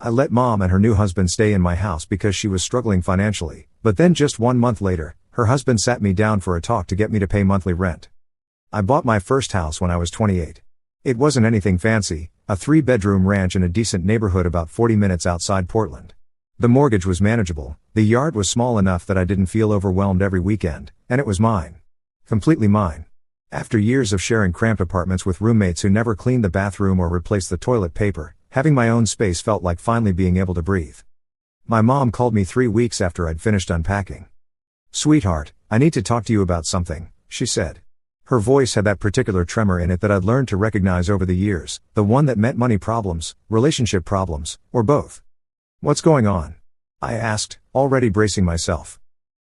I let Mom and her new husband stay in my house because she was struggling financially, but then just 1 month later, her husband sat me down for a talk to get me to pay monthly rent. I bought my first house when I was 28. It wasn't anything fancy, a 3-bedroom ranch in a decent neighborhood about 40 minutes outside Portland. The mortgage was manageable, the yard was small enough that I didn't feel overwhelmed every weekend, and it was mine. Completely mine. After years of sharing cramped apartments with roommates who never cleaned the bathroom or replaced the toilet paper, having my own space felt like finally being able to breathe. My mom called me 3 weeks after I'd finished unpacking. "Sweetheart, I need to talk to you about something," she said. Her voice had that particular tremor in it that I'd learned to recognize over the years, the one that meant money problems, relationship problems, or both. "What's going on?" I asked, already bracing myself.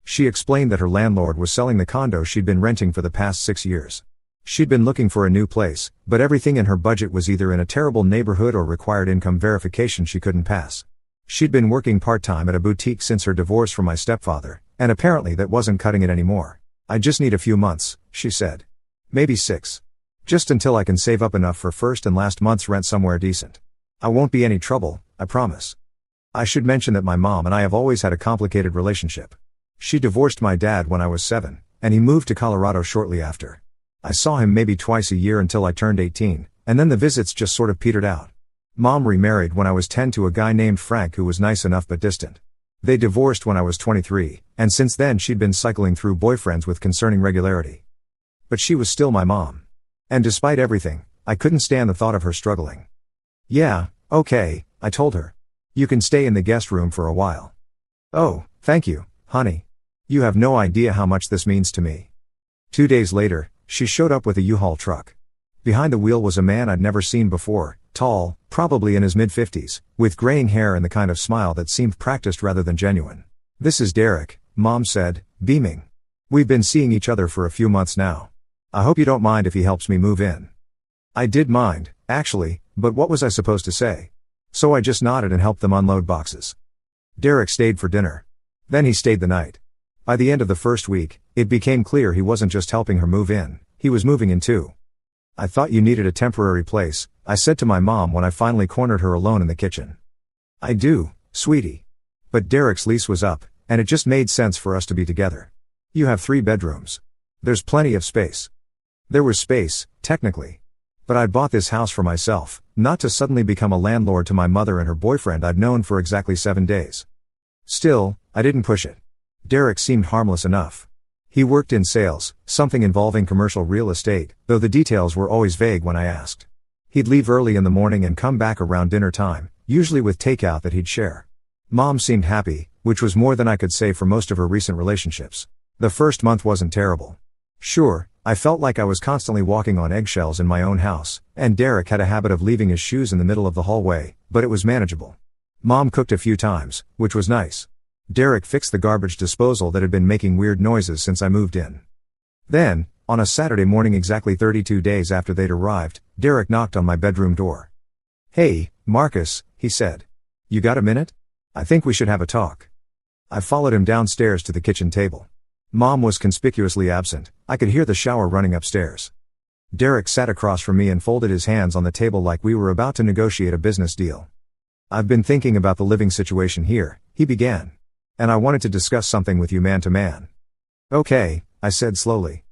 She explained that her landlord was selling the condo she'd been renting for the past 6 years. She'd been looking for a new place, but everything in her budget was either in a terrible neighborhood or required income verification she couldn't pass. She'd been working part-time at a boutique since her divorce from my stepfather, and apparently that wasn't cutting it anymore. "I just need a few months," she said. "Maybe 6. Just until I can save up enough for first and last month's rent somewhere decent. I won't be any trouble, I promise." I should mention that my mom and I have always had a complicated relationship. She divorced my dad when I was 7, and he moved to Colorado shortly after. I saw him maybe twice a year until I turned 18, and then the visits just sort of petered out. Mom remarried when I was 10 to a guy named Frank who was nice enough but distant. They divorced when I was 23, and since then she'd been cycling through boyfriends with concerning regularity. But she was still my mom. And despite everything, I couldn't stand the thought of her struggling. "Yeah, okay," I told her. "You can stay in the guest room for a while." "Oh, thank you, honey. You have no idea how much this means to me." 2 days later, she showed up with a U-Haul truck. Behind the wheel was a man I'd never seen before, tall, probably in his mid-50s, with graying hair and the kind of smile that seemed practiced rather than genuine. "This is Derek," Mom said, beaming. "We've been seeing each other for a few months now. I hope you don't mind if he helps me move in." I did mind, actually, but what was I supposed to say? So I just nodded and helped them unload boxes. Derek stayed for dinner. Then he stayed the night. By the end of the first week, it became clear he wasn't just helping her move in, he was moving in too. "I thought you needed a temporary place," I said to my mom when I finally cornered her alone in the kitchen. "I do, sweetie. But Derek's lease was up, and it just made sense for us to be together. You have 3 bedrooms. There's plenty of space." There was space, technically. But I'd bought this house for myself, not to suddenly become a landlord to my mother and her boyfriend I'd known for exactly 7 days. Still, I didn't push it. Derek seemed harmless enough. He worked in sales, something involving commercial real estate, though the details were always vague when I asked. He'd leave early in the morning and come back around dinner time, usually with takeout that he'd share. Mom seemed happy, which was more than I could say for most of her recent relationships. The first month wasn't terrible. Sure, I felt like I was constantly walking on eggshells in my own house, and Derek had a habit of leaving his shoes in the middle of the hallway, but it was manageable. Mom cooked a few times, which was nice. Derek fixed the garbage disposal that had been making weird noises since I moved in. Then, on a Saturday morning exactly 32 days after they'd arrived, Derek knocked on my bedroom door. "Hey, Marcus," he said. "You got a minute? I think we should have a talk." I followed him downstairs to the kitchen table. Mom was conspicuously absent. I could hear the shower running upstairs. Derek sat across from me and folded his hands on the table like we were about to negotiate a business deal. "I've been thinking about the living situation here," he began. "And I wanted to discuss something with you man to man." "Okay," I said slowly.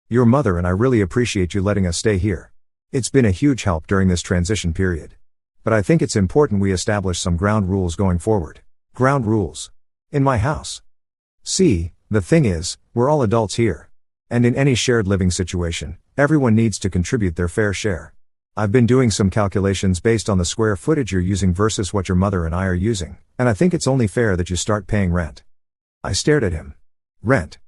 "Your mother and I really appreciate you letting us stay here. It's been a huge help during this transition period. But I think it's important we establish some ground rules going forward." "Ground rules? In my house?" "See, the thing is, we're all adults here. And in any shared living situation, everyone needs to contribute their fair share. I've been doing some calculations based on the square footage you're using versus what your mother and I are using, and I think it's only fair that you start paying rent." I stared at him. "Rent?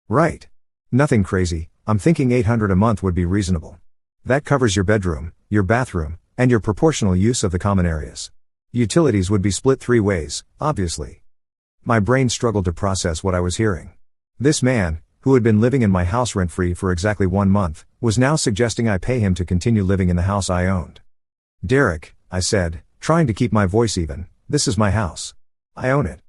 Right. Nothing crazy, I'm thinking $800 a month would be reasonable. That covers your bedroom, your bathroom, and your proportional use of the common areas. Utilities would be split 3 ways, obviously." My brain struggled to process what I was hearing. This man, who had been living in my house rent-free for exactly 1 month, was now suggesting I pay him to continue living in the house I owned. "Derek," I said, trying to keep my voice even, "this is my house. I own it."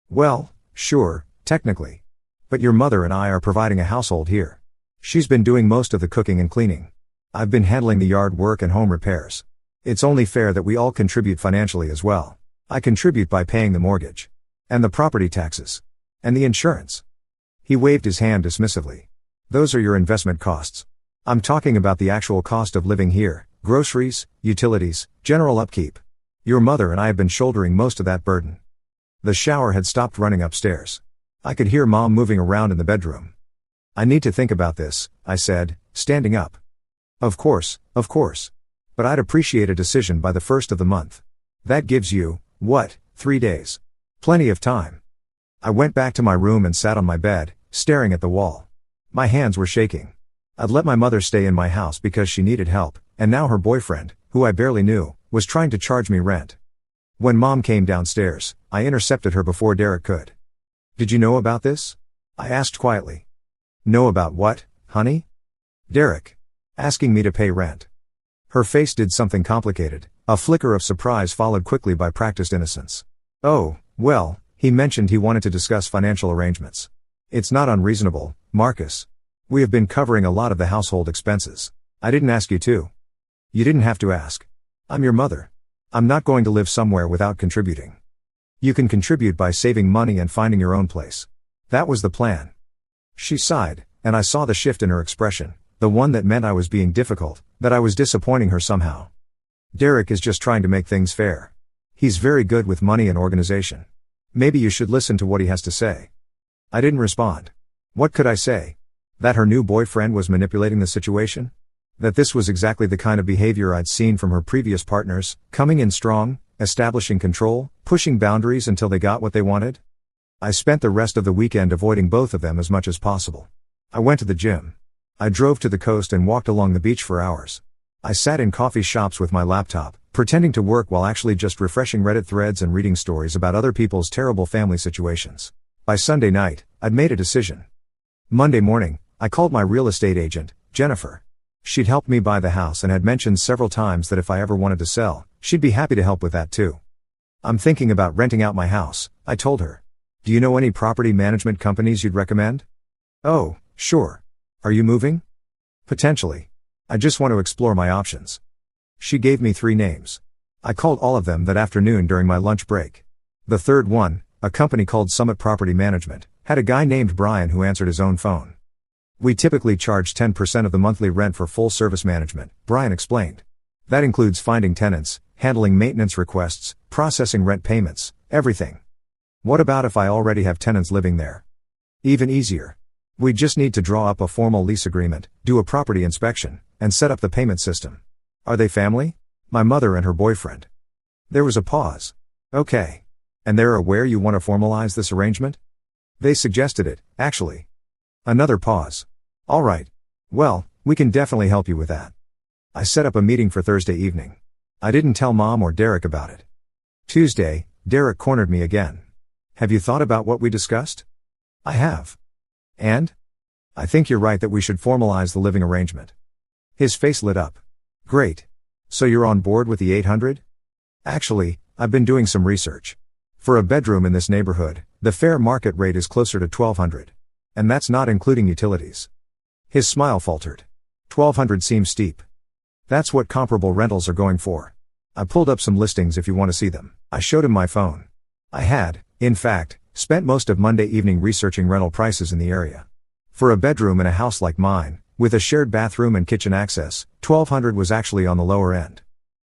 "Well, sure, technically. But your mother and I are providing a household here. She's been doing most of the cooking and cleaning. I've been handling the yard work and home repairs. It's only fair that we all contribute financially as well. I contribute by paying the mortgage. And the property taxes. And the insurance. He waved his hand dismissively. Those are your investment costs. I'm talking about the actual cost of living here, groceries, utilities, general upkeep. Your mother and I have been shouldering most of that burden. The shower had stopped running upstairs. I could hear Mom moving around in the bedroom. I need to think about this, I said, standing up. Of course. But I'd appreciate a decision by the 1st of the month. That gives you, 3 days? Plenty of time. I went back to my room and sat on my bed, staring at the wall. My hands were shaking. I'd let my mother stay in my house because she needed help, and now her boyfriend, who I barely knew, was trying to charge me rent. When Mom came downstairs, I intercepted her before Derek could. Did you know about this? I asked quietly. Know about what, honey? Derek. Asking me to pay rent. Her face did something complicated, a flicker of surprise followed quickly by practiced innocence. Oh, well, he mentioned he wanted to discuss financial arrangements. It's not unreasonable, Marcus. We have been covering a lot of the household expenses. I didn't ask you to. You didn't have to ask. I'm your mother. I'm not going to live somewhere without contributing. You can contribute by saving money and finding your own place. That was the plan. She sighed, and I saw the shift in her expression, the one that meant I was being difficult, that I was disappointing her somehow. Derek is just trying to make things fair. He's very good with money and organization. Maybe you should listen to what he has to say. I didn't respond. What could I say? That her new boyfriend was manipulating the situation? That this was exactly the kind of behavior I'd seen from her previous partners, coming in strong, establishing control, pushing boundaries until they got what they wanted? I spent the rest of the weekend avoiding both of them as much as possible. I went to the gym. I drove to the coast and walked along the beach for hours. I sat in coffee shops with my laptop, pretending to work while actually just refreshing Reddit threads and reading stories about other people's terrible family situations. By Sunday night, I'd made a decision. Monday morning, I called my real estate agent, Jennifer. She'd helped me buy the house and had mentioned several times that if I ever wanted to sell, she'd be happy to help with that too. I'm thinking about renting out my house, I told her. Do you know any property management companies you'd recommend? Oh, sure. Are you moving? Potentially. I just want to explore my options. She gave me 3 names. I called all of them that afternoon during my lunch break. The third one, a company called Summit Property Management, had a guy named Brian who answered his own phone. We typically charge 10% of the monthly rent for full service management, Brian explained. That includes finding tenants, handling maintenance requests, processing rent payments, everything. What about if I already have tenants living there? Even easier. We just need to draw up a formal lease agreement, do a property inspection, and set up the payment system. Are they family? My mother and her boyfriend. There was a pause. Okay. And they're aware you want to formalize this arrangement? They suggested it, actually. Another pause. All right. Well, we can definitely help you with that. I set up a meeting for Thursday evening. I didn't tell Mom or Derek about it. Tuesday, Derek cornered me again. Have you thought about what we discussed? I have. And? I think you're right that we should formalize the living arrangement. His face lit up. Great. So you're on board with the 800? Actually, I've been doing some research. For a bedroom in this neighborhood, the fair market rate is closer to $1,200. And that's not including utilities. His smile faltered. $1,200 seems steep. That's what comparable rentals are going for. I pulled up some listings if you want to see them. I showed him my phone. I had, in fact, spent most of Monday evening researching rental prices in the area. For a bedroom in a house like mine, with a shared bathroom and kitchen access, $1,200 was actually on the lower end.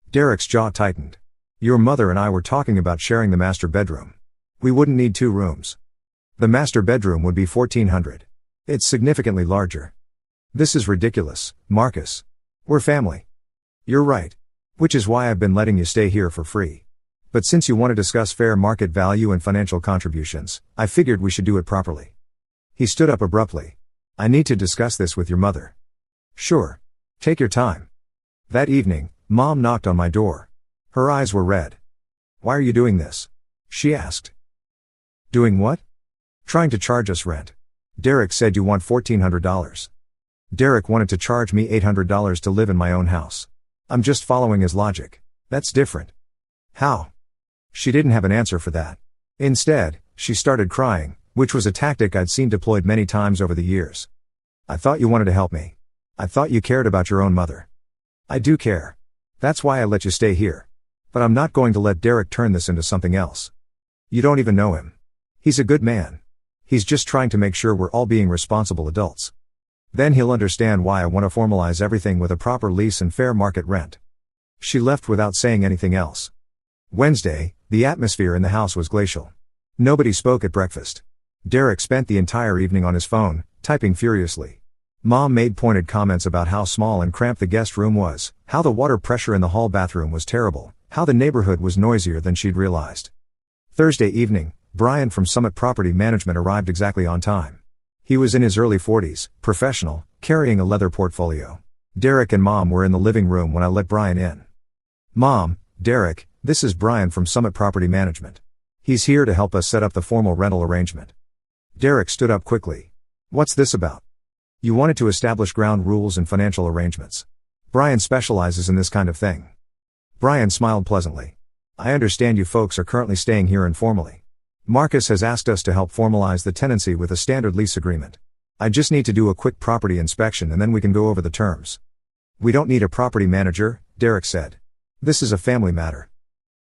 Derek's jaw tightened. Your mother and I were talking about sharing the master bedroom. We wouldn't need 2 rooms. The master bedroom would be $1,400. It's significantly larger. This is ridiculous, Marcus. We're family. You're right. Which is why I've been letting you stay here for free. But since you want to discuss fair market value and financial contributions, I figured we should do it properly. He stood up abruptly. I need to discuss this with your mother. Sure. Take your time. That evening, Mom knocked on my door. Her eyes were red. Why are you doing this? She asked. Doing what? Trying to charge us rent. Derek said you want $1,400. Derek wanted to charge me $800 to live in my own house. I'm just following his logic. That's different. How? She didn't have an answer for that. Instead, she started crying, which was a tactic I'd seen deployed many times over the years. I thought you wanted to help me. I thought you cared about your own mother. I do care. That's why I let you stay here. But I'm not going to let Derek turn this into something else. You don't even know him. He's a good man. He's just trying to make sure we're all being responsible adults. Then he'll understand why I want to formalize everything with a proper lease and fair market rent." She left without saying anything else. Wednesday, the atmosphere in the house was glacial. Nobody spoke at breakfast. Derek spent the entire evening on his phone, typing furiously. Mom made pointed comments about how small and cramped the guest room was, how the water pressure in the hall bathroom was terrible, how the neighborhood was noisier than she'd realized. Thursday evening, Brian from Summit Property Management arrived exactly on time. He was in his early 40s, professional, carrying a leather portfolio. Derek and Mom were in the living room when I let Brian in. "Mom, Derek, this is Brian from Summit Property Management. He's here to help us set up the formal rental arrangement." Derek stood up quickly. "What's this about?" "You wanted to establish ground rules and financial arrangements. Brian specializes in this kind of thing." Brian smiled pleasantly. "I understand you folks are currently staying here informally. Marcus has asked us to help formalize the tenancy with a standard lease agreement. I just need to do a quick property inspection and then we can go over the terms." "We don't need a property manager," Derek said. "This is a family matter."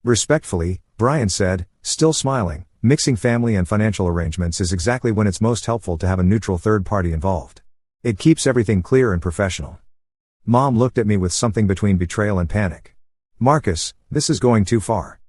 "Respectfully," Brian said, still smiling, "mixing family and financial arrangements is exactly when it's most helpful to have a neutral third party involved. It keeps everything clear and professional." Mom looked at me with something between betrayal and panic. "Marcus, this is going too far."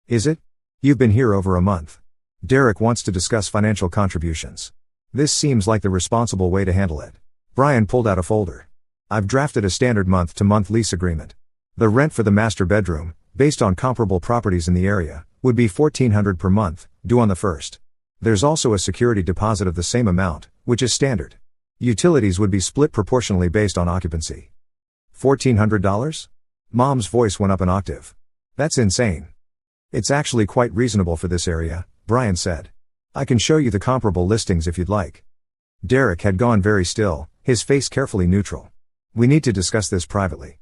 "Is it? You've been here over a month. Derek wants to discuss financial contributions. This seems like the responsible way to handle it." Brian pulled out a folder. "I've drafted a standard month-to-month lease agreement. The rent for the master bedroom, based on comparable properties in the area, would be $1,400 per month, due on the 1st. There's also a security deposit of the same amount, which is standard. Utilities would be split proportionally based on occupancy." $1,400? Mom's voice went up an octave. "That's insane." "It's actually quite reasonable for this area," Brian said. "I can show you the comparable listings if you'd like." Derek had gone very still, his face carefully neutral. "We need to discuss this privately."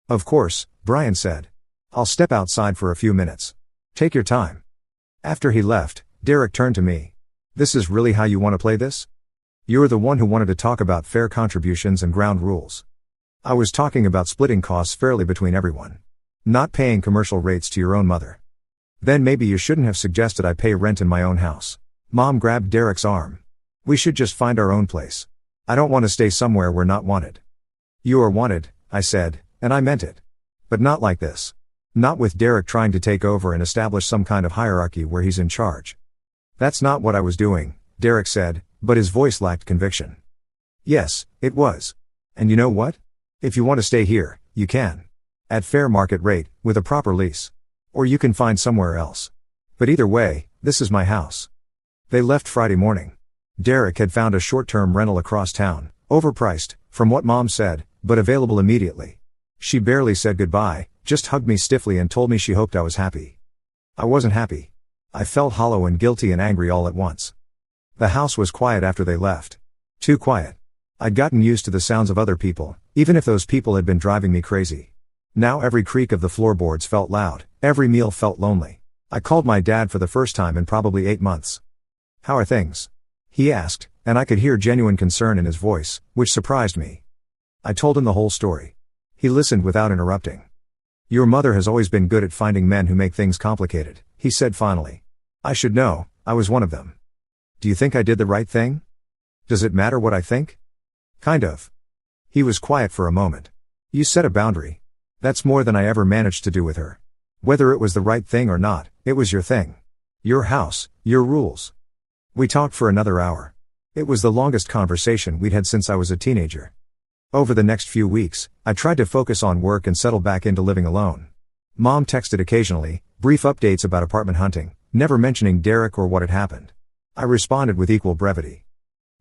"Of course," Brian said. "I'll step outside for a few minutes. Take your time." After he left, Derek turned to me. "This is really how you want to play this? You're the one who wanted to talk about fair contributions and ground rules. I was talking about splitting costs fairly between everyone. Not paying commercial rates to your own mother. Then maybe you shouldn't have suggested I pay rent in my own house." Mom grabbed Derek's arm. "We should just find our own place. I don't want to stay somewhere we're not wanted." "You are wanted," I said, and I meant it. But not like this. Not with Derek trying to take over and establish some kind of hierarchy where he's in charge. "That's not what I was doing," Derek said, but his voice lacked conviction. "Yes, it was. And you know what? If you want to stay here, you can. At fair market rate, with a proper lease. Or you can find somewhere else. But either way, this is my house." They left Friday morning. Derek had found a short-term rental across town, overpriced, from what Mom said, but available immediately. She barely said goodbye, just hugged me stiffly and told me she hoped I was happy. I wasn't happy. I felt hollow and guilty and angry all at once. The house was quiet after they left. Too quiet. I'd gotten used to the sounds of other people, even if those people had been driving me crazy. Now every creak of the floorboards felt loud, every meal felt lonely. I called my dad for the first time in probably 8 months. "How are things?" he asked, and I could hear genuine concern in his voice, which surprised me. I told him the whole story. He listened without interrupting. "Your mother has always been good at finding men who make things complicated," he said finally. "I should know, I was one of them. Do you think I did the right thing? Does it matter what I think?" "Kind of." He was quiet for a moment. "You set a boundary. That's more than I ever managed to do with her. Whether it was the right thing or not, it was your thing. Your house, your rules." We talked for another hour. It was the longest conversation we'd had since I was a teenager. Over the next few weeks, I tried to focus on work and settle back into living alone. Mom texted occasionally, brief updates about apartment hunting, never mentioning Derek or what had happened. I responded with equal brevity.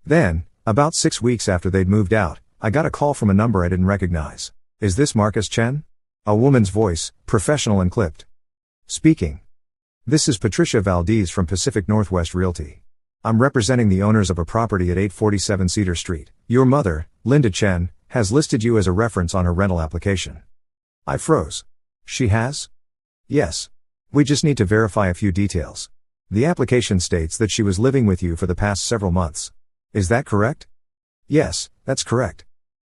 Then, about 6 weeks after they'd moved out, I got a call from a number I didn't recognize. "Is this Marcus Chen?" A woman's voice, professional and clipped. "Speaking. This is Patricia Valdez from Pacific Northwest Realty. I'm representing the owners of a property at 847 Cedar Street. Your mother, Linda Chen, has listed you as a reference on her rental application." I froze. "She has?" "Yes. We just need to verify a few details. The application states that she was living with you for the past several months. Is that correct?" "Yes, that's correct."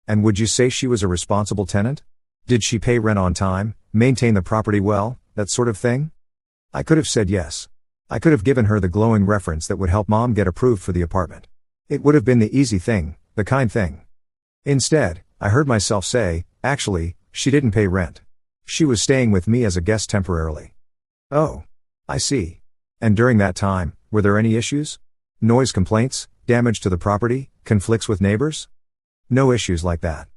"And would you say she was a responsible tenant? Did she pay rent on time, maintain the property well, that sort of thing? I could have said yes. I could have given her the glowing reference that would help mom get approved for the apartment. It would have been the easy thing, the kind thing. Instead, I heard myself say, actually, she didn't pay rent. She was staying with me as a guest temporarily. Oh. I see. And during that time, were there any issues? Noise complaints, damage to the property, conflicts with neighbors? No issues like that.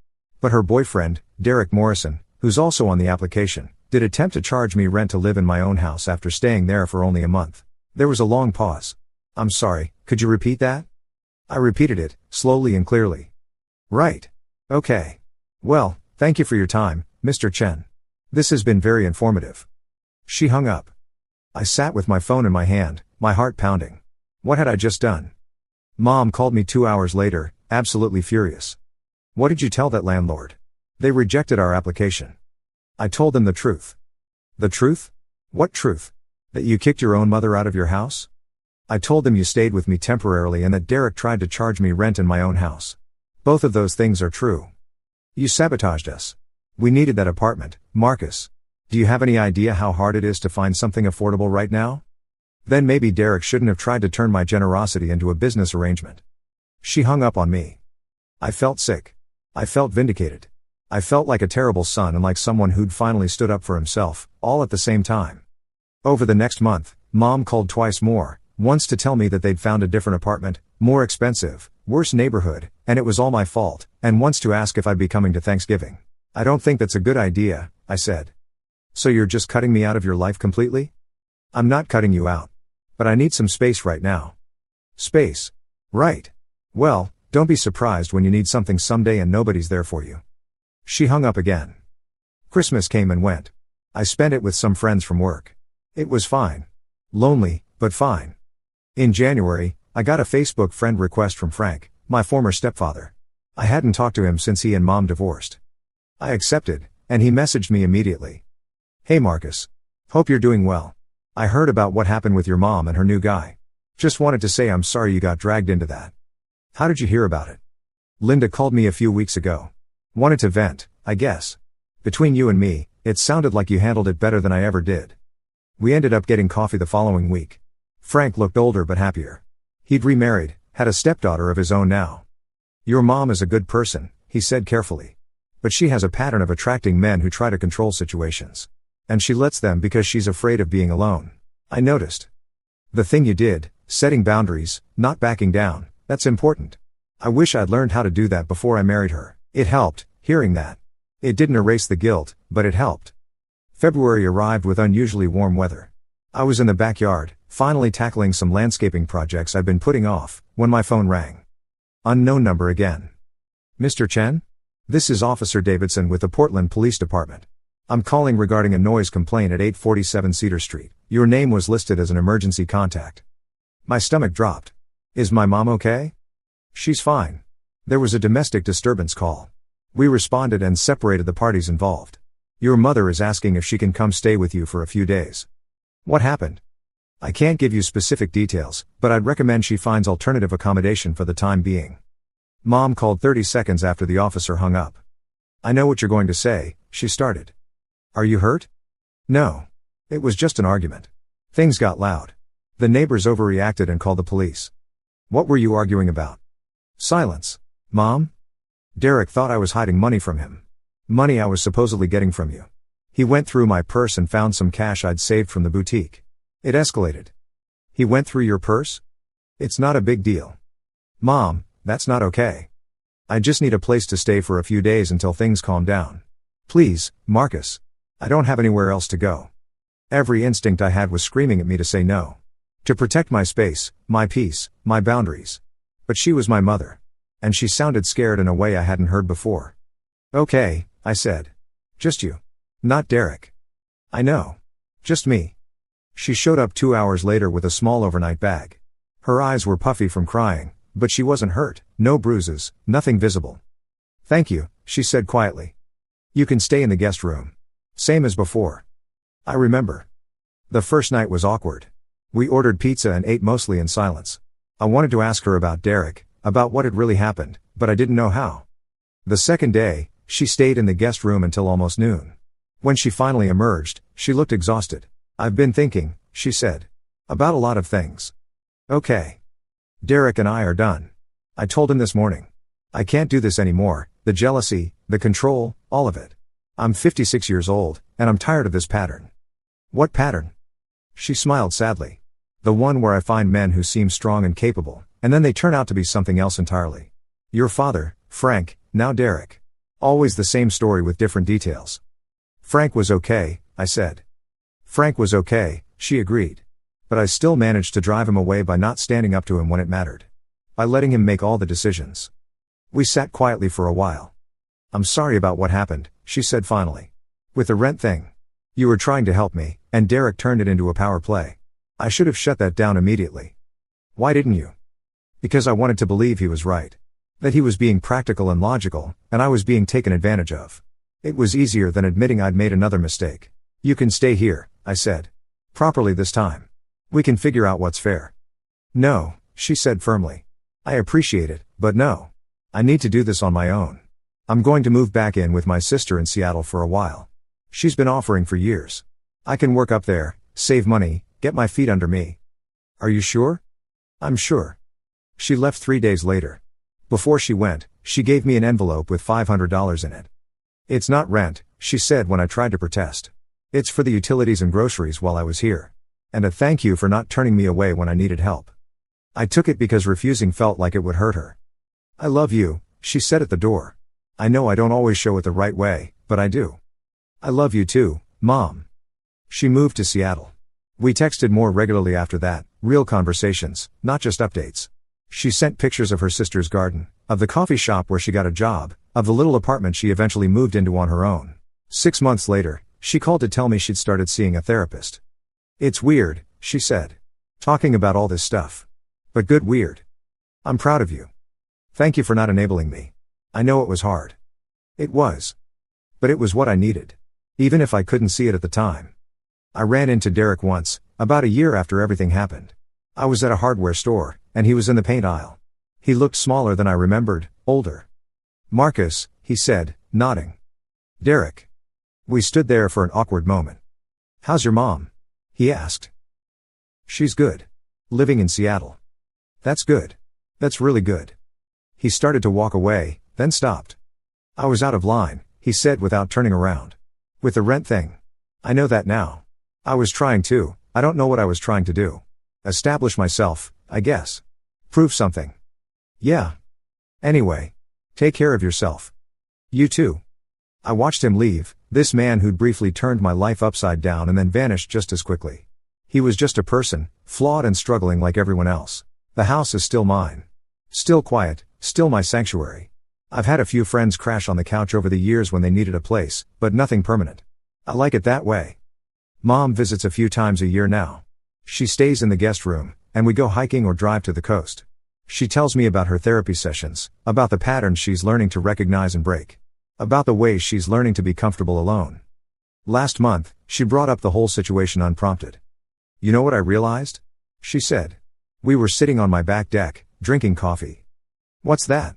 But her boyfriend, Derek Morrison, who's also on the application, did attempt to charge me rent to live in my own house after staying there for only a month. There was a long pause. I'm sorry, could you repeat that? I repeated it, slowly and clearly. Right. Okay. Well, thank you for your time, Mr. Chen. This has been very informative. She hung up. I sat with my phone in my hand, my heart pounding. What had I just done? Mom called me 2 hours later, absolutely furious. What did you tell that landlord? They rejected our application. I told them the truth. The truth? What truth? That you kicked your own mother out of your house? I told them you stayed with me temporarily and that Derek tried to charge me rent in my own house. Both of those things are true. You sabotaged us. We needed that apartment, Marcus. Do you have any idea how hard it is to find something affordable right now? Then maybe Derek shouldn't have tried to turn my generosity into a business arrangement. She hung up on me. I felt sick. I felt vindicated. I felt like a terrible son and like someone who'd finally stood up for himself, all at the same time. Over the next month, Mom called twice more, once to tell me that they'd found a different apartment, more expensive, worse neighborhood, and it was all my fault, and once to ask if I'd be coming to Thanksgiving. I don't think that's a good idea, I said. So you're just cutting me out of your life completely? I'm not cutting you out. But I need some space right now. Space. Right. Well, don't be surprised when you need something someday and nobody's there for you. She hung up again. Christmas came and went. I spent it with some friends from work. It was fine. Lonely, but fine. In January, I got a Facebook friend request from Frank, my former stepfather. I hadn't talked to him since he and Mom divorced. I accepted, and he messaged me immediately. Hey Marcus. Hope you're doing well. I heard about what happened with your mom and her new guy. Just wanted to say I'm sorry you got dragged into that. How did you hear about it? Linda called me a few weeks ago. Wanted to vent, I guess. Between you and me, it sounded like you handled it better than I ever did. We ended up getting coffee the following week. Frank looked older but happier. He'd remarried, had a stepdaughter of his own now. Your mom is a good person, he said carefully. But she has a pattern of attracting men who try to control situations. And she lets them because she's afraid of being alone. I noticed. The thing you did, setting boundaries, not backing down, that's important. I wish I'd learned how to do that before I married her. It helped, hearing that. It didn't erase the guilt, but it helped. February arrived with unusually warm weather. I was in the backyard, finally tackling some landscaping projects I'd been putting off, when my phone rang. Unknown number again. Mr. Chen? This is Officer Davidson with the Portland Police Department. I'm calling regarding a noise complaint at 847 Cedar Street. Your name was listed as an emergency contact. My stomach dropped. Is my mom okay? She's fine. There was a domestic disturbance call. We responded and separated the parties involved. Your mother is asking if she can come stay with you for a few days. What happened? I can't give you specific details, but I'd recommend she finds alternative accommodation for the time being. Mom called 30 seconds after the officer hung up. I know what you're going to say, she started. Are you hurt? No. It was just an argument. Things got loud. The neighbors overreacted and called the police. What were you arguing about? Silence. Mom? Derek thought I was hiding money from him. Money I was supposedly getting from you. He went through my purse and found some cash I'd saved from the boutique. It escalated. He went through your purse? It's not a big deal. Mom, that's not okay. I just need a place to stay for a few days until things calm down. Please, Marcus. I don't have anywhere else to go. Every instinct I had was screaming at me to say no. To protect my space, my peace, my boundaries. But she was my mother. And she sounded scared in a way I hadn't heard before. Okay, I said. Just you. Not Derek. I know. Just me. She showed up 2 hours later with a small overnight bag. Her eyes were puffy from crying, but she wasn't hurt, no bruises, nothing visible. Thank you, she said quietly. You can stay in the guest room. Same as before. I remember. The first night was awkward. We ordered pizza and ate mostly in silence. I wanted to ask her about Derek, about what had really happened, but I didn't know how. The second day, she stayed in the guest room until almost noon. When she finally emerged, she looked exhausted. "I've been thinking," she said. "About a lot of things." "Okay. Derek and I are done. I told him this morning. I can't do this anymore, the jealousy, the control, all of it. I'm 56 years old, and I'm tired of this pattern." "What pattern?" She smiled sadly. "The one where I find men who seem strong and capable, and then they turn out to be something else entirely. Your father, Frank, now Derek. Always the same story with different details." "Frank was okay," I said. "Frank was okay," she agreed. "But I still managed to drive him away by not standing up to him when it mattered. By letting him make all the decisions." We sat quietly for a while. "I'm sorry about what happened," she said finally. "With the rent thing. You were trying to help me, and Derek turned it into a power play. I should have shut that down immediately." "Why didn't you?" "Because I wanted to believe he was right. That he was being practical and logical, and I was being taken advantage of. It was easier than admitting I'd made another mistake." "You can stay here," I said. "Properly this time. We can figure out what's fair." "No," she said firmly. "I appreciate it, but no. I need to do this on my own. I'm going to move back in with my sister in Seattle for a while. She's been offering for years. I can work up there, save money, get my feet under me." "Are you sure?" "I'm sure." She left 3 days later. Before she went, she gave me an envelope with $500 in it. "It's not rent," she said when I tried to protest. "It's for the utilities and groceries while I was here. And a thank you for not turning me away when I needed help." I took it because refusing felt like it would hurt her. "I love you," she said at the door. "I know I don't always show it the right way, but I do. I love you too, Mom." She moved to Seattle. We texted more regularly after that, real conversations, not just updates. She sent pictures of her sister's garden, of the coffee shop where she got a job, of the little apartment she eventually moved into on her own. 6 months later, she called to tell me she'd started seeing a therapist. "It's weird," she said. "Talking about all this stuff. But good weird. I'm proud of you. Thank you for not enabling me. I know it was hard." It was. But it was what I needed. Even if I couldn't see it at the time. I ran into Derek once, about a year after everything happened. I was at a hardware store, and he was in the paint aisle. He looked smaller than I remembered, older. "Marcus," he said, nodding. "Derek." We stood there for an awkward moment. "How's your mom?" he asked. "She's good. Living in Seattle." "That's good. That's really good." He started to walk away, then stopped. "I was out of line," he said without turning around. "With the rent thing. I know that now. I was trying to, I don't know what I was trying to do. Establish myself, I guess. Prove something. Yeah. Anyway. Take care of yourself. You too." I watched him leave, this man who'd briefly turned my life upside down and then vanished just as quickly. He was just a person, flawed and struggling like everyone else. The house is still mine. Still quiet, still my sanctuary. I've had a few friends crash on the couch over the years when they needed a place, but nothing permanent. I like it that way. Mom visits a few times a year now. She stays in the guest room, and we go hiking or drive to the coast. She tells me about her therapy sessions, about the patterns she's learning to recognize and break. About the ways she's learning to be comfortable alone. Last month, she brought up the whole situation unprompted. "You know what I realized?" she said. "We were sitting on my back deck, drinking coffee." "What's that?"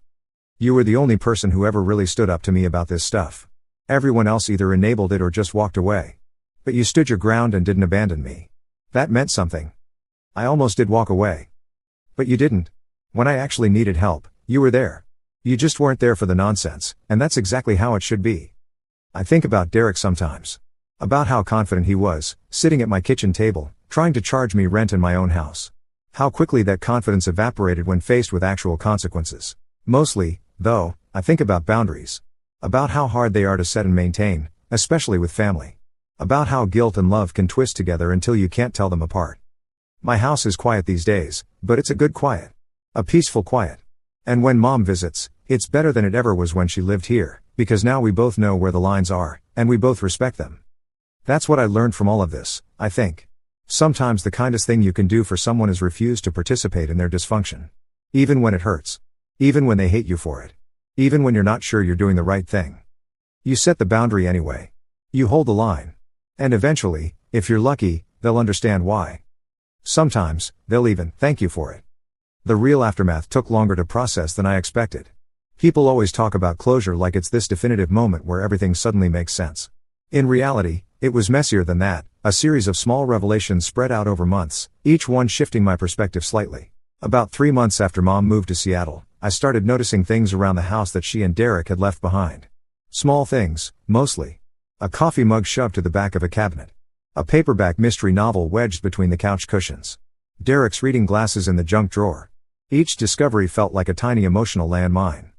"You were the only person who ever really stood up to me about this stuff. Everyone else either enabled it or just walked away. But you stood your ground and didn't abandon me. That meant something. I almost did walk away. But you didn't. When I actually needed help, you were there. You just weren't there for the nonsense, and that's exactly how it should be." I think about Derek sometimes. About how confident he was, sitting at my kitchen table, trying to charge me rent in my own house. How quickly that confidence evaporated when faced with actual consequences. Mostly, though, I think about boundaries. About how hard they are to set and maintain, especially with family. About how guilt and love can twist together until you can't tell them apart. My house is quiet these days, but it's a good quiet. A peaceful quiet. And when Mom visits, it's better than it ever was when she lived here, because now we both know where the lines are, and we both respect them. That's what I learned from all of this, I think. Sometimes the kindest thing you can do for someone is refuse to participate in their dysfunction. Even when it hurts. Even when they hate you for it. Even when you're not sure you're doing the right thing. You set the boundary anyway. You hold the line. And eventually, if you're lucky, they'll understand why. Sometimes, they'll even thank you for it. The real aftermath took longer to process than I expected. People always talk about closure like it's this definitive moment where everything suddenly makes sense. In reality, it was messier than that, a series of small revelations spread out over months, each one shifting my perspective slightly. About 3 months after Mom moved to Seattle, I started noticing things around the house that she and Derek had left behind. Small things, mostly. A coffee mug shoved to the back of a cabinet. A paperback mystery novel wedged between the couch cushions. Derek's reading glasses in the junk drawer. Each discovery felt like a tiny emotional landmine.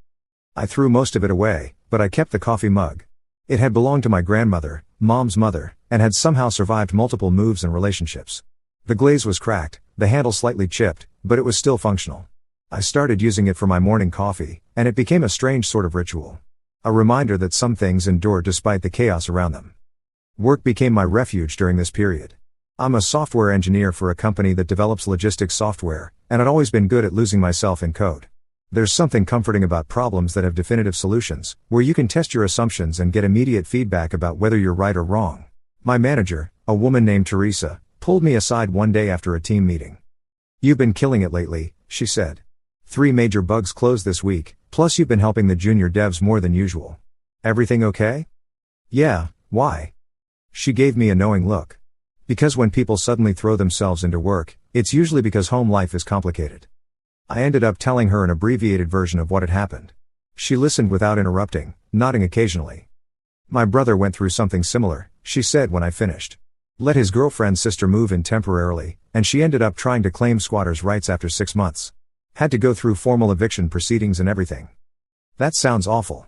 I threw most of it away, but I kept the coffee mug. It had belonged to my grandmother, Mom's mother, and had somehow survived multiple moves and relationships. The glaze was cracked, the handle slightly chipped, but it was still functional. I started using it for my morning coffee, and it became a strange sort of ritual. A reminder that some things endure despite the chaos around them. Work became my refuge during this period. I'm a software engineer for a company that develops logistics software, and I'd always been good at losing myself in code. There's something comforting about problems that have definitive solutions, where you can test your assumptions and get immediate feedback about whether you're right or wrong. My manager, a woman named Teresa, pulled me aside one day after a team meeting. "You've been killing it lately," she said. "3 major bugs closed this week, plus you've been helping the junior devs more than usual. Everything okay?" "Yeah, why?" She gave me a knowing look. "Because when people suddenly throw themselves into work, it's usually because home life is complicated." I ended up telling her an abbreviated version of what had happened. She listened without interrupting, nodding occasionally. "My brother went through something similar," she said when I finished. "Let his girlfriend's sister move in temporarily, and she ended up trying to claim squatters' rights after 6 months. Had to go through formal eviction proceedings and everything." That sounds awful.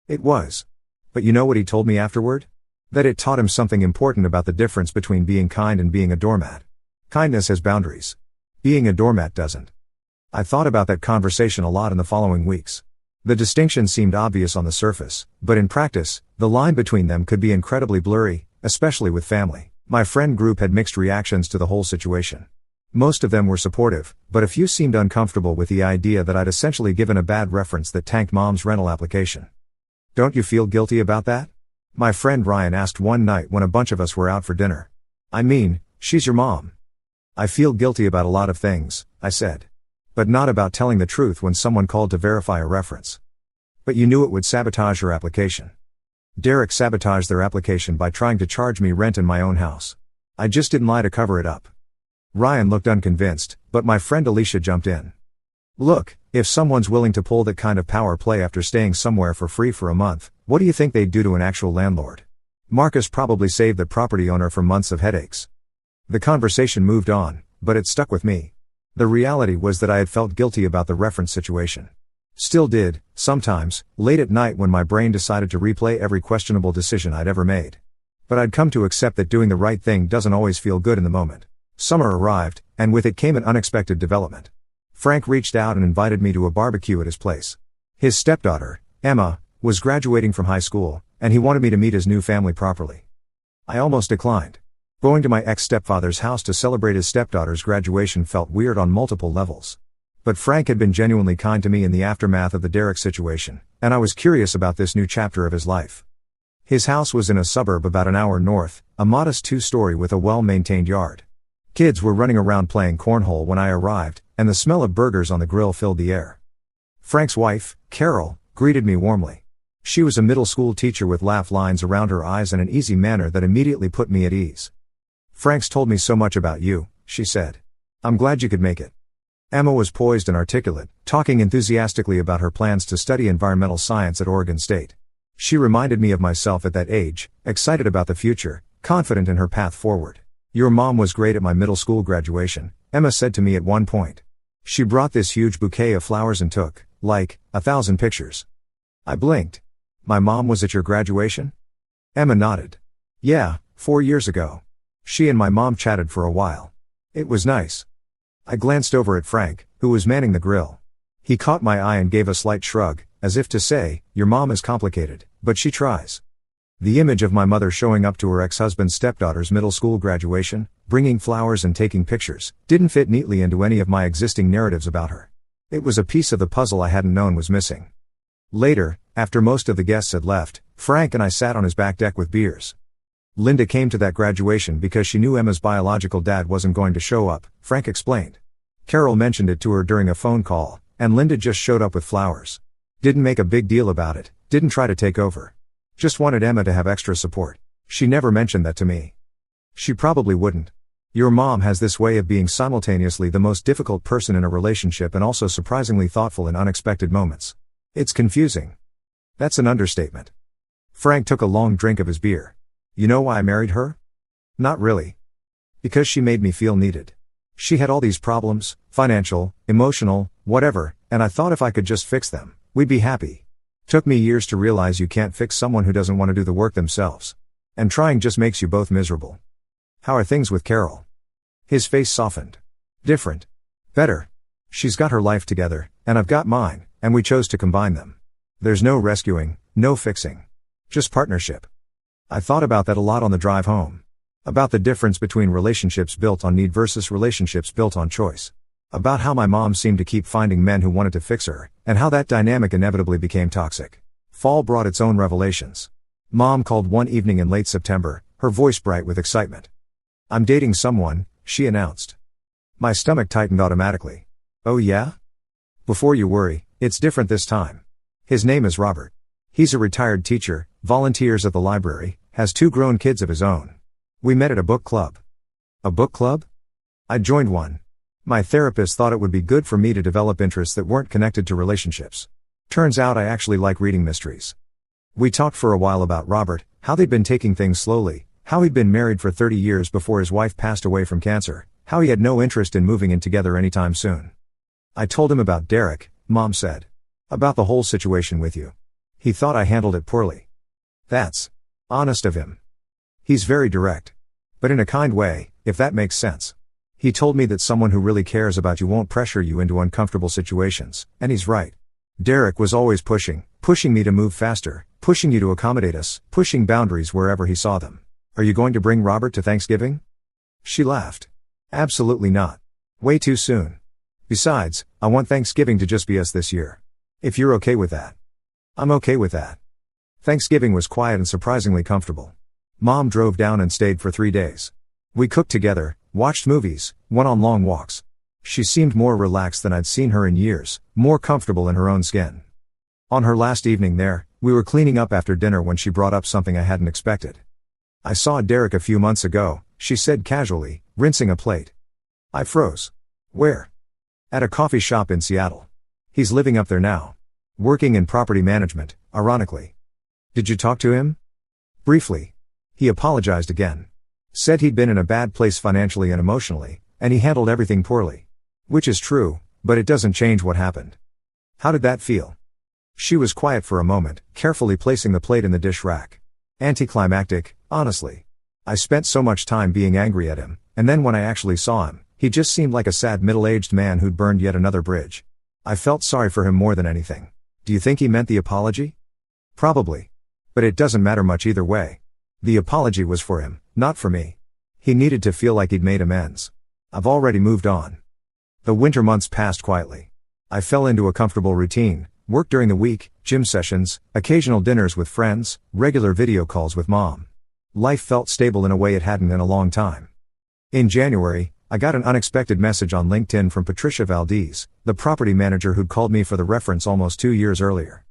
It was. But you know what he told me afterward? That it taught him something important about the difference between being kind and being a doormat. Kindness has boundaries. Being a doormat doesn't. I thought about that conversation a lot in the following weeks. The distinction seemed obvious on the surface, but in practice, the line between them could be incredibly blurry, especially with family. My friend group had mixed reactions to the whole situation. Most of them were supportive, but a few seemed uncomfortable with the idea that I'd essentially given a bad reference that tanked Mom's rental application. "Don't you feel guilty about that?" my friend Ryan asked one night when a bunch of us were out for dinner. "I mean, she's your mom." "I feel guilty about a lot of things," I said. "But not about telling the truth when someone called to verify a reference." "But you knew it would sabotage her application." "Derek sabotaged their application by trying to charge me rent in my own house. I just didn't lie to cover it up." Ryan looked unconvinced, but my friend Alicia jumped in. "Look, if someone's willing to pull that kind of power play after staying somewhere for free for a month, what do you think they'd do to an actual landlord? Marcus probably saved the property owner from months of headaches." The conversation moved on, but it stuck with me. The reality was that I had felt guilty about the reference situation. Still did, sometimes, late at night when my brain decided to replay every questionable decision I'd ever made. But I'd come to accept that doing the right thing doesn't always feel good in the moment. Summer arrived, and with it came an unexpected development. Frank reached out and invited me to a barbecue at his place. His stepdaughter, Emma, was graduating from high school, and he wanted me to meet his new family properly. I almost declined. Going to my ex-stepfather's house to celebrate his stepdaughter's graduation felt weird on multiple levels. But Frank had been genuinely kind to me in the aftermath of the Derek situation, and I was curious about this new chapter of his life. His house was in a suburb about an hour north, a modest 2-story with a well-maintained yard. Kids were running around playing cornhole when I arrived, and the smell of burgers on the grill filled the air. Frank's wife, Carol, greeted me warmly. She was a middle school teacher with laugh lines around her eyes and an easy manner that immediately put me at ease. "Frank's told me so much about you," she said. "I'm glad you could make it." Emma was poised and articulate, talking enthusiastically about her plans to study environmental science at Oregon State. She reminded me of myself at that age, excited about the future, confident in her path forward. "Your mom was great at my middle school graduation," Emma said to me at one point. "She brought this huge bouquet of flowers and took, 1,000 pictures." I blinked. "My mom was at your graduation?" Emma nodded. "Yeah, 4 years ago. She and my mom chatted for a while. It was nice." I glanced over at Frank, who was manning the grill. He caught my eye and gave a slight shrug, as if to say, "Your mom is complicated, but she tries." The image of my mother showing up to her ex-husband's stepdaughter's middle school graduation, bringing flowers and taking pictures, didn't fit neatly into any of my existing narratives about her. It was a piece of the puzzle I hadn't known was missing. Later, after most of the guests had left, Frank and I sat on his back deck with beers. "Linda came to that graduation because she knew Emma's biological dad wasn't going to show up," Frank explained. "Carol mentioned it to her during a phone call, and Linda just showed up with flowers. Didn't make a big deal about it, didn't try to take over. Just wanted Emma to have extra support. She never mentioned that to me. She probably wouldn't. Your mom has this way of being simultaneously the most difficult person in a relationship and also surprisingly thoughtful in unexpected moments. It's confusing. That's an understatement. Frank took a long drink of his beer. You know why I married her? Not really. Because she made me feel needed. She had all these problems, financial, emotional, whatever, and I thought if I could just fix them, we'd be happy. Took me years to realize you can't fix someone who doesn't want to do the work themselves. And trying just makes you both miserable. How are things with Carol? His face softened. Different. Better. She's got her life together, and I've got mine, and we chose to combine them. There's no rescuing, no fixing. Just partnership. I thought about that a lot on the drive home. About the difference between relationships built on need versus relationships built on choice. About how my mom seemed to keep finding men who wanted to fix her, and how that dynamic inevitably became toxic. Fall brought its own revelations. Mom called one evening in late September, her voice bright with excitement. I'm dating someone, she announced. My stomach tightened automatically. Oh yeah? Before you worry, it's different this time. His name is Robert. He's a retired teacher, volunteers at the library, has 2 grown kids of his own. We met at a book club. A book club? I joined one. My therapist thought it would be good for me to develop interests that weren't connected to relationships. Turns out I actually like reading mysteries. We talked for a while about Robert, how they'd been taking things slowly, how he'd been married for 30 years before his wife passed away from cancer, how he had no interest in moving in together anytime soon. I told him about Derek, Mom said. About the whole situation with you. He thought I handled it poorly. That's honest of him. He's very direct. But in a kind way, if that makes sense. He told me that someone who really cares about you won't pressure you into uncomfortable situations, and he's right. Derek was always pushing me to move faster, pushing you to accommodate us, pushing boundaries wherever he saw them. Are you going to bring Robert to Thanksgiving? She laughed. Absolutely not. Way too soon. Besides, I want Thanksgiving to just be us this year. If you're okay with that. I'm okay with that. Thanksgiving was quiet and surprisingly comfortable. Mom drove down and stayed for 3 days. We cooked together, watched movies, went on long walks. She seemed more relaxed than I'd seen her in years, more comfortable in her own skin. On her last evening there, we were cleaning up after dinner when she brought up something I hadn't expected. I saw Derek a few months ago, she said casually, rinsing a plate. I froze. Where? At a coffee shop in Seattle. He's living up there now. Working in property management, ironically. Did you talk to him? Briefly. He apologized again. Said he'd been in a bad place financially and emotionally, and he handled everything poorly. Which is true, but it doesn't change what happened. How did that feel? She was quiet for a moment, carefully placing the plate in the dish rack. Anticlimactic, honestly. I spent so much time being angry at him, and then when I actually saw him, he just seemed like a sad middle-aged man who'd burned yet another bridge. I felt sorry for him more than anything. Do you think he meant the apology? Probably. But it doesn't matter much either way. The apology was for him, not for me. He needed to feel like he'd made amends. I've already moved on. The winter months passed quietly. I fell into a comfortable routine, work during the week, gym sessions, occasional dinners with friends, regular video calls with Mom. Life felt stable in a way it hadn't in a long time. In January, I got an unexpected message on LinkedIn from Patricia Valdez, the property manager who'd called me for the reference almost 2 years earlier.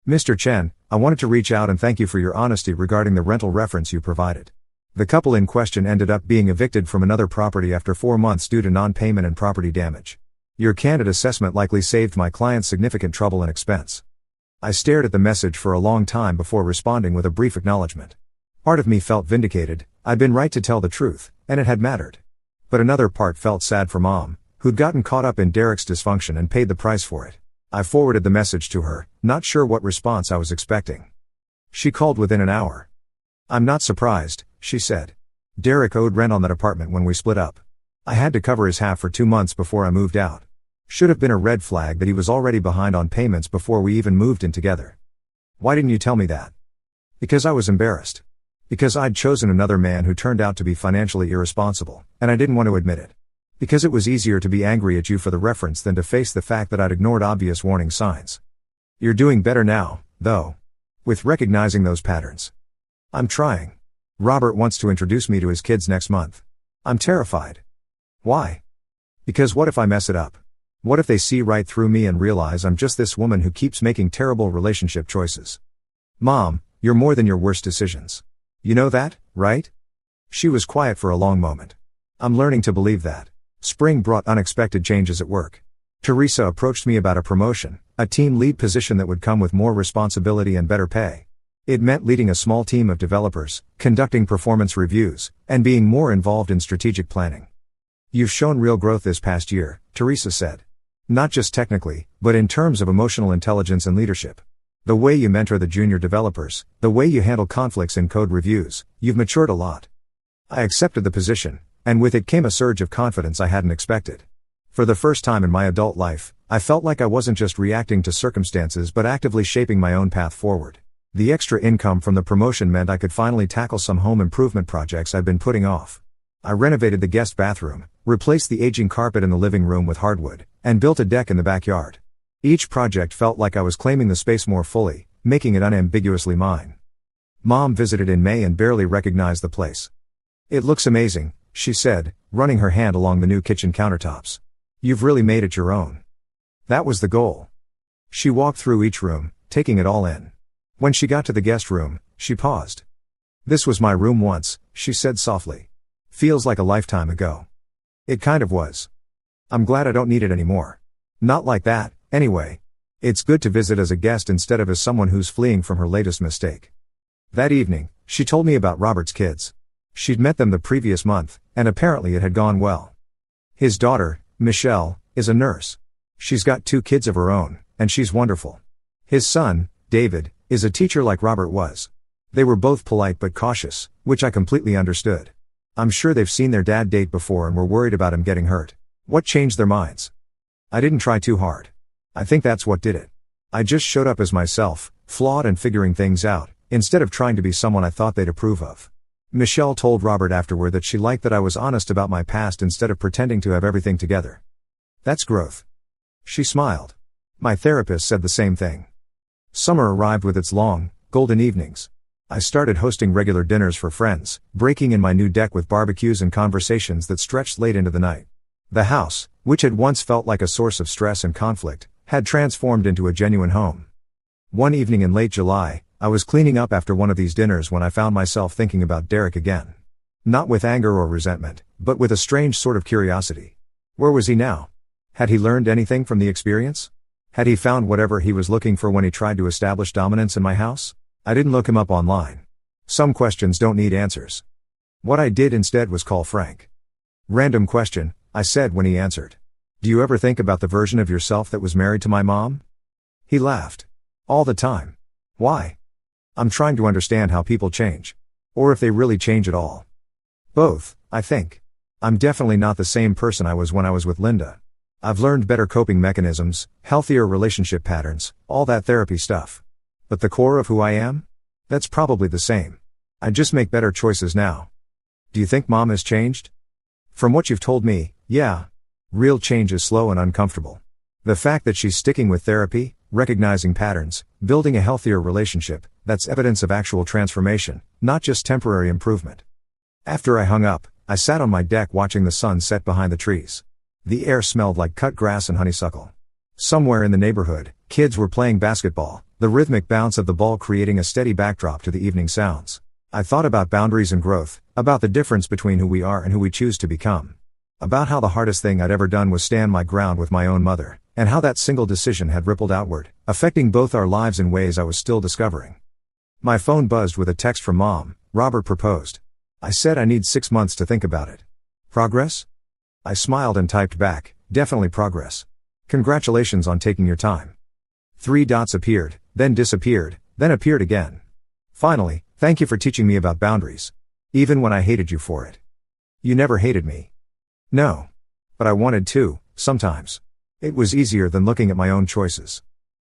Mr. Chen, I wanted to reach out and thank you for your honesty regarding the rental reference you provided. The couple in question ended up being evicted from another property after 4 months due to non-payment and property damage. Your candid assessment likely saved my client significant trouble and expense. I stared at the message for a long time before responding with a brief acknowledgement. Part of me felt vindicated, I'd been right to tell the truth, and it had mattered. But another part felt sad for Mom, who'd gotten caught up in Derek's dysfunction and paid the price for it. I forwarded the message to her, not sure what response I was expecting. She called within an hour. I'm not surprised, she said. Derek owed rent on that apartment when we split up. I had to cover his half for 2 months before I moved out. Should have been a red flag that he was already behind on payments before we even moved in together. Why didn't you tell me that? Because I was embarrassed. Because I'd chosen another man who turned out to be financially irresponsible, and I didn't want to admit it. Because it was easier to be angry at you for the reference than to face the fact that I'd ignored obvious warning signs. You're doing better now, though. With recognizing those patterns. I'm trying. Robert wants to introduce me to his kids next month. I'm terrified. Why? Because what if I mess it up? What if they see right through me and realize I'm just this woman who keeps making terrible relationship choices? Mom, you're more than your worst decisions. You know that, right? She was quiet for a long moment. I'm learning to believe that. Spring brought unexpected changes at work. Teresa approached me about a promotion, a team lead position that would come with more responsibility and better pay. It meant leading a small team of developers, conducting performance reviews, and being more involved in strategic planning. You've shown real growth this past year, Teresa said. Not just technically, but in terms of emotional intelligence and leadership. The way you mentor the junior developers, the way you handle conflicts in code reviews, you've matured a lot. I accepted the position, and with it came a surge of confidence I hadn't expected. For the first time in my adult life, I felt like I wasn't just reacting to circumstances but actively shaping my own path forward. The extra income from the promotion meant I could finally tackle some home improvement projects I'd been putting off. I renovated the guest bathroom, replaced the aging carpet in the living room with hardwood, and built a deck in the backyard. Each project felt like I was claiming the space more fully, making it unambiguously mine. Mom visited in May and barely recognized the place. It looks amazing, she said, running her hand along the new kitchen countertops. You've really made it your own. That was the goal. She walked through each room, taking it all in. When she got to the guest room, she paused. This was my room once, she said softly. Feels like a lifetime ago. It kind of was. I'm glad I don't need it anymore. Not like that, anyway. It's good to visit as a guest instead of as someone who's fleeing from her latest mistake. That evening, she told me about Robert's kids. She'd met them the previous month, and apparently it had gone well. His daughter, Michelle, is a nurse. She's got 2 kids of her own, and she's wonderful. His son, David, is a teacher like Robert was. They were both polite but cautious, which I completely understood. I'm sure they've seen their dad date before and were worried about him getting hurt. What changed their minds? I didn't try too hard. I think that's what did it. I just showed up as myself, flawed and figuring things out, instead of trying to be someone I thought they'd approve of. Michelle told Robert afterward that she liked that I was honest about my past instead of pretending to have everything together. That's growth. She smiled. My therapist said the same thing. Summer arrived with its long, golden evenings. I started hosting regular dinners for friends, breaking in my new deck with barbecues and conversations that stretched late into the night. The house, which had once felt like a source of stress and conflict, had transformed into a genuine home. One evening in late July, I was cleaning up after one of these dinners when I found myself thinking about Derek again. Not with anger or resentment, but with a strange sort of curiosity. Where was he now? Had he learned anything from the experience? Had he found whatever he was looking for when he tried to establish dominance in my house? I didn't look him up online. Some questions don't need answers. What I did instead was call Frank. Random question, I said when he answered. Do you ever think about the version of yourself that was married to my mom? He laughed. All the time. Why? I'm trying to understand how people change. Or if they really change at all. Both, I think. I'm definitely not the same person I was when I was with Linda. I've learned better coping mechanisms, healthier relationship patterns, all that therapy stuff. But the core of who I am? That's probably the same. I just make better choices now. Do you think Mom has changed? From what you've told me, yeah. Real change is slow and uncomfortable. The fact that she's sticking with therapy, recognizing patterns, building a healthier relationship, that's evidence of actual transformation, not just temporary improvement. After I hung up, I sat on my deck watching the sun set behind the trees. The air smelled like cut grass and honeysuckle. Somewhere in the neighborhood, kids were playing basketball, the rhythmic bounce of the ball creating a steady backdrop to the evening sounds. I thought about boundaries and growth, about the difference between who we are and who we choose to become. About how the hardest thing I'd ever done was stand my ground with my own mother, and how that single decision had rippled outward, affecting both our lives in ways I was still discovering. My phone buzzed with a text from Mom. Robert proposed. I said I need 6 months to think about it. Progress? I smiled and typed back, definitely progress. Congratulations on taking your time. 3 dots appeared, then disappeared, then appeared again. Finally, thank you for teaching me about boundaries. Even when I hated you for it. You never hated me. No. But I wanted to, sometimes. It was easier than looking at my own choices.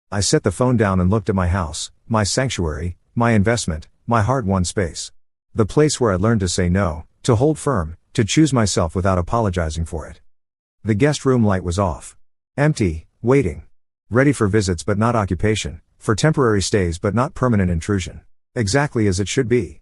I set the phone down and looked at my house, my sanctuary, my investment, my hard-won space. The place where I learned to say no, to hold firm, to choose myself without apologizing for it. The guest room light was off. Empty, waiting. Ready for visits but not occupation, for temporary stays but not permanent intrusion. Exactly as it should be.